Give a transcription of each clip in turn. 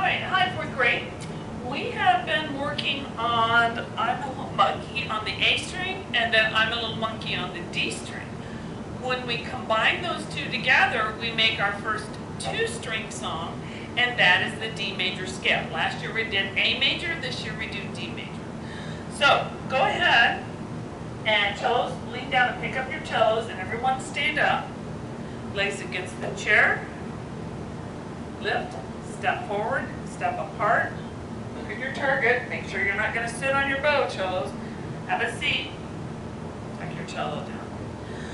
right, hi, fourth grade. We have been working on I'm a Little Monkey on the A string, and then I'm a Little Monkey on the D string. When we combine those two together, we make our first two-string song, and that is the D major scale. Last year we did A major, this year we do D major. So, go ahead, and cellos, lean down and pick up your cellos, and everyone stand up. Legs against the chair. Lift, step forward, step apart. Look at your target. Make sure you're not going to sit on your bow, cellos. Have a seat. Tuck your cello down.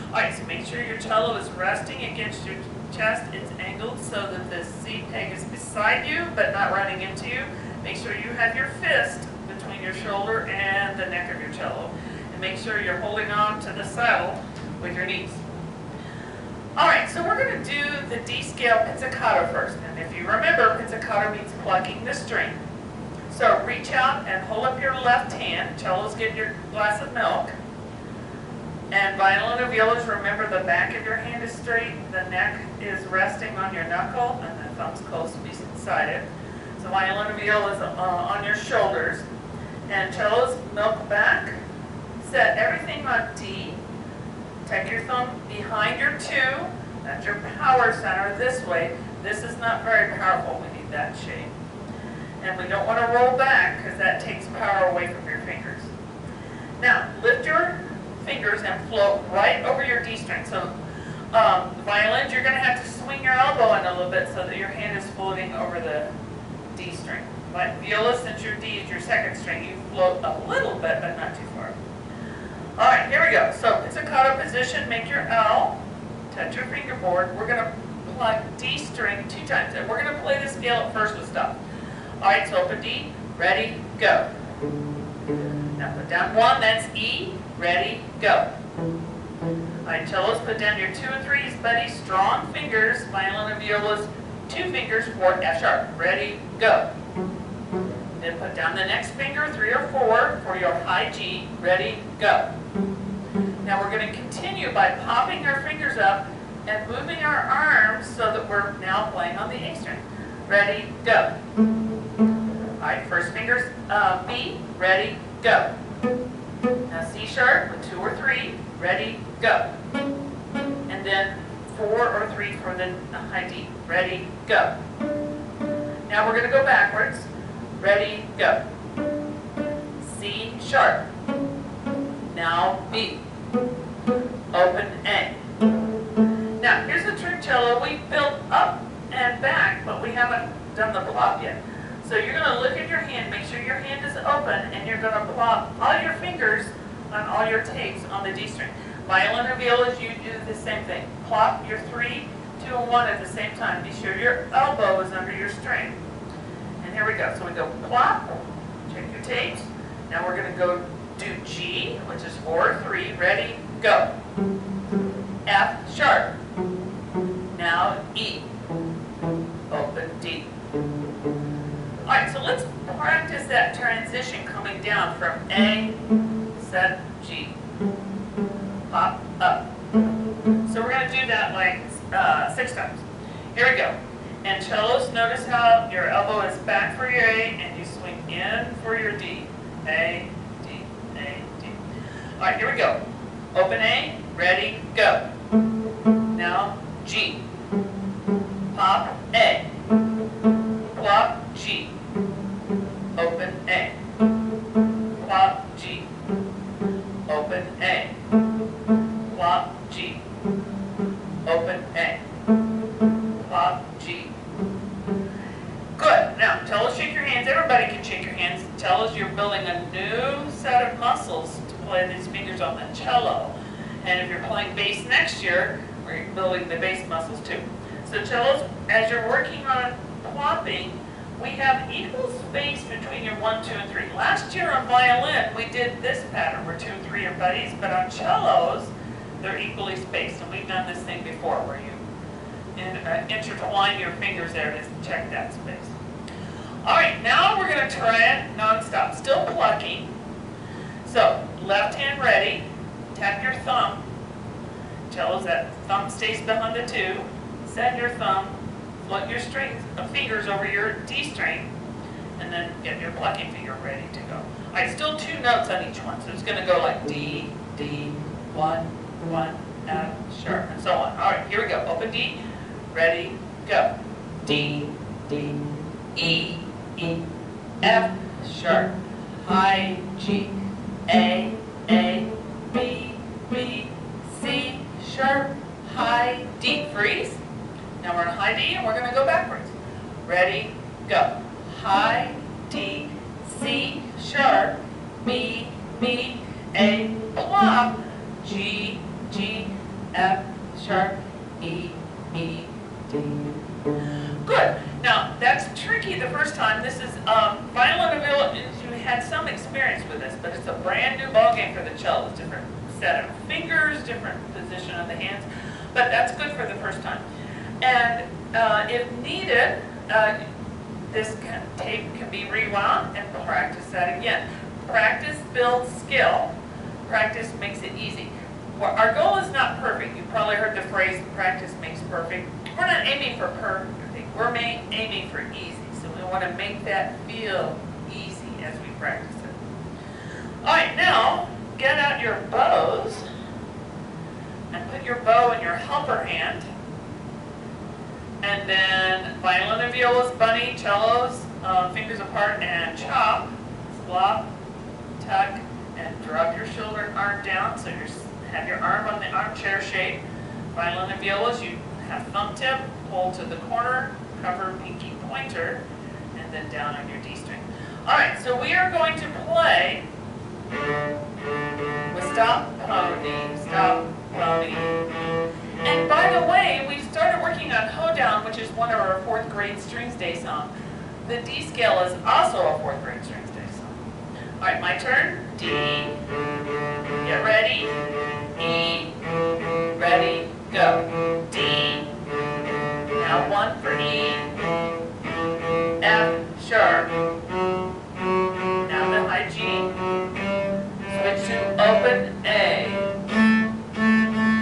All right, so make sure your cello is resting against your chest. It's angled so that the C peg is beside you, but not running into you. Make sure you have your fist between your shoulder and the neck of your cello. And make sure you're holding on to the saddle with your knees. All right, so we're going to do the D scale pizzicato first. And if you remember, pizzicato means plucking the string. So reach out and hold up your left hand. Cellos, get your glass of milk. And violin and violas, remember the back of your hand is straight, the neck is resting on your knuckle, and the thumb's close to beside it. So violin and viola is on your shoulders. And cellos, milk back. Set everything on D. Take your thumb behind your two. That's your power center this way. This is not very powerful. We need that shape. And we don't want to roll back because that takes power away from your fingers. Now, lift your fingers and float right over your D string. So, violins, you're going to have to swing your elbow in a little bit so that your hand is floating over the D string. But viola, since your D is your second string, you float a little bit, but not too far. All right, here we go. So pizzicato position, make your L, touch your fingerboard. We're going to pluck D string 2 times, and we're going to play the scale at first with stuff. All right, so open D, ready, go. Now put down 1, that's E, ready, go. All right, cellos, put down your 2 and 3s, buddy, strong fingers, violin and violas, 2 fingers for F sharp, ready, go. Then put down the next finger, 3 or 4, for your high G, ready, go. Now we're going to continue by popping our fingers up and moving our arms so that we're now playing on the A string. Ready, go. All right, first finger's B, ready, go. Now C sharp with 2 or 3, ready, go. And then 4 or 3 for the high D, ready, go. Now we're going to go backwards. Ready, go. C sharp. Now B. Open A. Now here's the trick cello. We built up and back, but we haven't done the plop yet. So you're going to look at your hand, make sure your hand is open, and you're going to plop all your fingers on all your tapes on the D string. Violin or violas, you do the same thing. Plop your 3, 2, and 1 at the same time. Be sure your elbow is under your string. And here we go. So we go plop, check your tapes. Now we're going to go do G, which is 4, 3, ready, go. F sharp. Now E. Open D. All right, so let's practice that transition coming down from A, set, G. Pop, up. So we're going to do that like 6 times. Here we go. And cellos, notice how your elbow is back for your A and you swing in for your D. A, D, A, D. All right, here we go. Open A, ready, go. Now G. Pop A. Plop G. Open A. Plop G. Open A. Plop G. Open A. Plop G. Good. Now, tell us shake your hands. Everybody can shake your hands. Tell us you're building a new set of muscles to play these fingers on the cello. And if you're playing bass next year, we're building the bass muscles too. So cellos, as you're working on plopping, we have equal space between your 1, 2, and 3. Last year on violin, we did this pattern where 2 and 3 are buddies, but on cellos, they're equally spaced. And we've done this thing before where you intertwine your fingers there to check that space. All right, now we're going to try it non-stop, still plucking. So, left hand ready, tap your thumb. Cellos, that thumb stays behind the 2. Set your thumb, float your strings, fingers over your D string, and then get your plucking finger ready to go. All right, still 2 notes on each one, so it's going to go like D, D, 1, 1, F, sharp, and so on. All right, here we go. Open D, ready, go. D, D, E, E, F, sharp, high G, A, B, B, C, sharp, high D. Freeze. Now we're in high D and we're going to go backwards. Ready, go. High D, C, sharp, B, B, A, plop, G, G, F, sharp, E, E, D. Good. Now that's tricky the first time. This is violin and viola. You had some experience with this, but it's a brand new ball game for the cello. It's a different set of fingers, different position of the hands, but that's good for the first time. And if needed, this tape can be rewound and practice that again. Practice builds skill. Practice makes it easy. Well, our goal is not perfect. You probably heard the phrase, practice makes perfect. We're not aiming for perfect. We're aiming for easy. So we want to make that feel easy as we practice it. All right, now get out your bows and put your bow in your helper hand. And then violin and violas, bunny, cellos, fingers apart and chop, flop, tuck, and drop your shoulder and arm down so you have your arm on the armchair shape. Violin and violas, you have thumb tip, pull to the corner, cover pinky pointer, and then down on your D string. All right, so we are going to play with stop, pony, stop, pony. And by the way, we started working on Hoedown, which is one of our 4th grade Strings Day songs. The D scale is also a 4th grade Strings Day song. All right, my turn. D. Get ready. E. Ready. Go. D. Now 1 for E. F sharp. Now the high G. Switch to open A.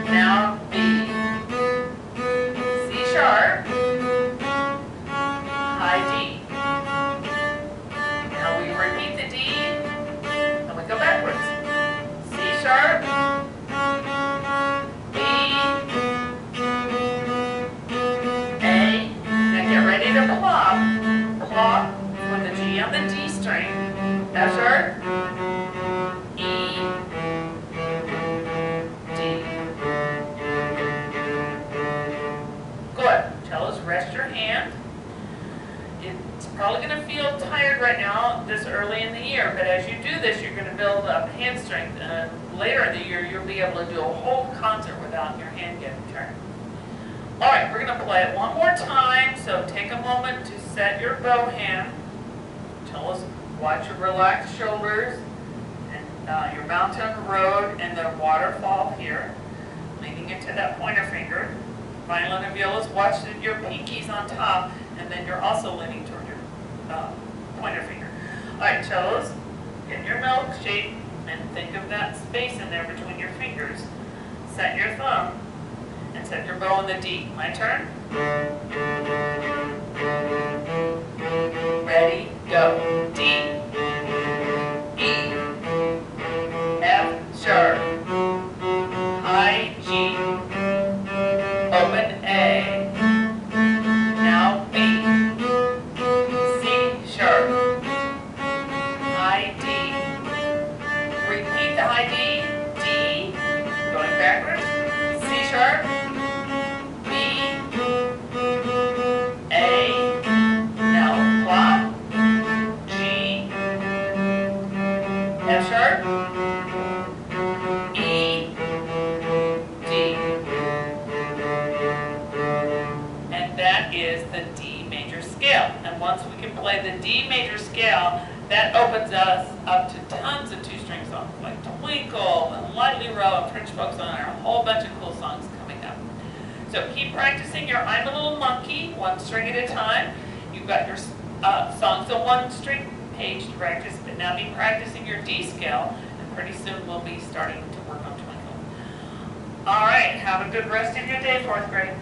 Now B. C sharp. High D. Now we repeat the D. And we go backwards. C sharp. B. A. Now get ready to plop. Plop with the G on the D string. F sharp. E. D. Good. Cellos, rest your hand. It's probably going to feel tired right now this early in the year, but as you do this, you're going to build up hand strength, and later in the year, you'll be able to do a whole concert without your hand getting tired. All right, we're going to play it one more time, so take a moment to set your bow hand. Cellos, watch your relaxed shoulders, and your mountain road, and the waterfall here, leaning into that pointer finger. Violin and violas, watch your pinkies on top, and then you're also leaning toward your pointer finger. All right, cellos, get your milk shape and think of that space in there between your fingers. Set your thumb and set your bow in the D. My turn. Ready, go. D, E, F sharp, high G, open A, now B, C sharp, high D, repeat the high D, D, going backwards, C sharp, B, A, now plop, G, F sharp, E, D. And that is the D major scale. And once we can play the D major scale, that opens us up to tons of 2-string songs like Twinkle and Lively Row and French Folk Song, and a whole bunch of cool songs coming up. So keep practicing your I'm a Little Monkey, 1 string at a time. You've got your songs on 1 string page to practice, but now be practicing your D scale, and pretty soon we'll be starting to work on Twinkle. All right, have a good rest of your day, 4th grade.